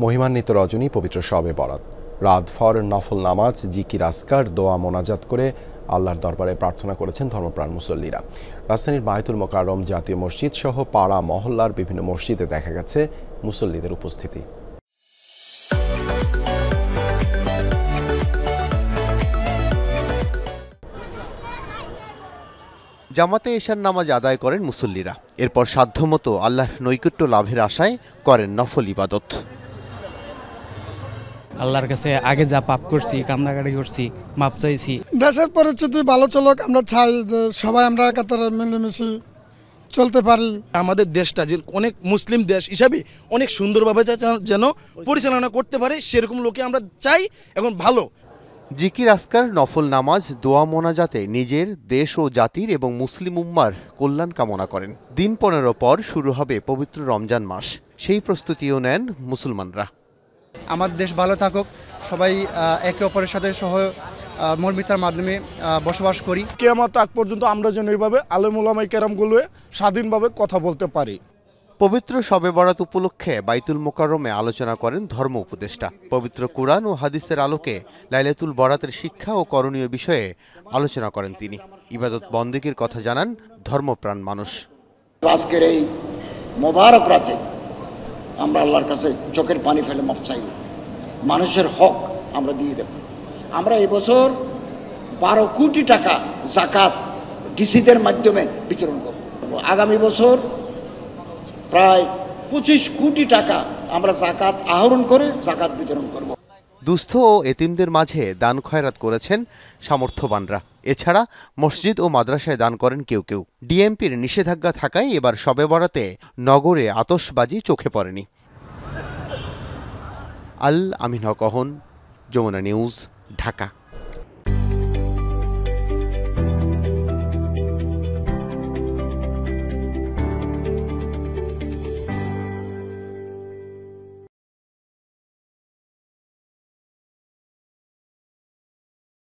মহিমান্বিত রজনী পবিত্র শবে বরাত। রাত ফর নফল নামাজ, জিকির, আসকার, দোয়া মোনাজাত করে আল্লাহর দরবারে প্রার্থনা করেছেন ধর্মপ্রাণ মুসল্লিরা। রাজধানীর বায়তুল মোকাররম জাতীয় মসজিদ সহ পাড়া মহল্লার বিভিন্ন মসজিদে দেখা গেছে মুসল্লিদের উপস্থিতি। জামাতে এশার নামাজ আদায় করেন মুসল্লিরা। এরপর সাধ্যমতো আল্লাহর নৈকট্য লাভের আশায় করেন নফল ইবাদত। আল্লাহর কাছে আগে যা পাপ করছি, কান্দাকাটি করছি, মাপ চাইছি। দেশের পরিস্থিতি ভালো চলুক, আমরা চাই যে সবাই আমরা একাত্তরে মিলেমিশে চলতে পারি। আমাদের দেশটা যে অনেক মুসলিম দেশ হিসাবে অনেক সুন্দরভাবে যেন পরিচালনা করতে পারে, সেরকম লোকে আমরা চাই। এখন ভালো জিকির, আসকার, নফল নামাজ, দোয়া মোনাজাতে নিজের, দেশ ও জাতির এবং মুসলিম উম্মার কল্যাণ কামনা করেন। দিন 15 পর শুরু হবে পবিত্র রমজান মাস। সেই প্রস্তুতিও নেন মুসলমানরা। আমার দেশ ভালো থাকুক, সবাই একে অপরের সাথে মর্মিতার মাধ্যমে বসবাস করি। কিয়ামত আগ পর্যন্ত আমরা যেন এইভাবে আলেম ওলামায়ে কেরামগুলো স্বাধীনভাবে কথা বলতে পারি। পবিত্র শবে বরাত উপলক্ষে বাইতুল মোকাররমে আলোচনা করেন ধর্ম উপদেষ্টা। পবিত্র কুরআন ও হাদিসের আলোকে লাইলাতুল বরাতের শিক্ষা ও করণীয় বিষয়ে আলোচনা করেন তিনি। ইবাদত বন্দেগীর কথা জানান ধর্মপ্রাণ মানুষ। আজকের এই মোবারক রাতে আমরা আল্লাহর কাছে চোখের পানি ফেলে মাপ চাই। মানুষের হক আমরা দিয়ে দেব। আমরা এবছর 12 কোটি টাকা যাকাত ডিসিদের মাধ্যমে বিতরণ করব। আগামী বছর প্রায় 25 কোটি টাকা আমরা যাকাত আহরণ করে যাকাত বিতরণ করব। দুস্থ ও এতিমদের মাঝে দান খয়রাত করেছেন সামর্থ্যবানরা। এছাড়া মসজিদ ও মাদ্রাসায় দান করেন কেউ কেউ। ডিএমপির নিষেধাজ্ঞা থাকায় এবার শবে বরাতে নগরে আতশবাজি চোখে পড়েনি। আল আমিন হক অহন, যমুনা নিউজ, ঢাকা।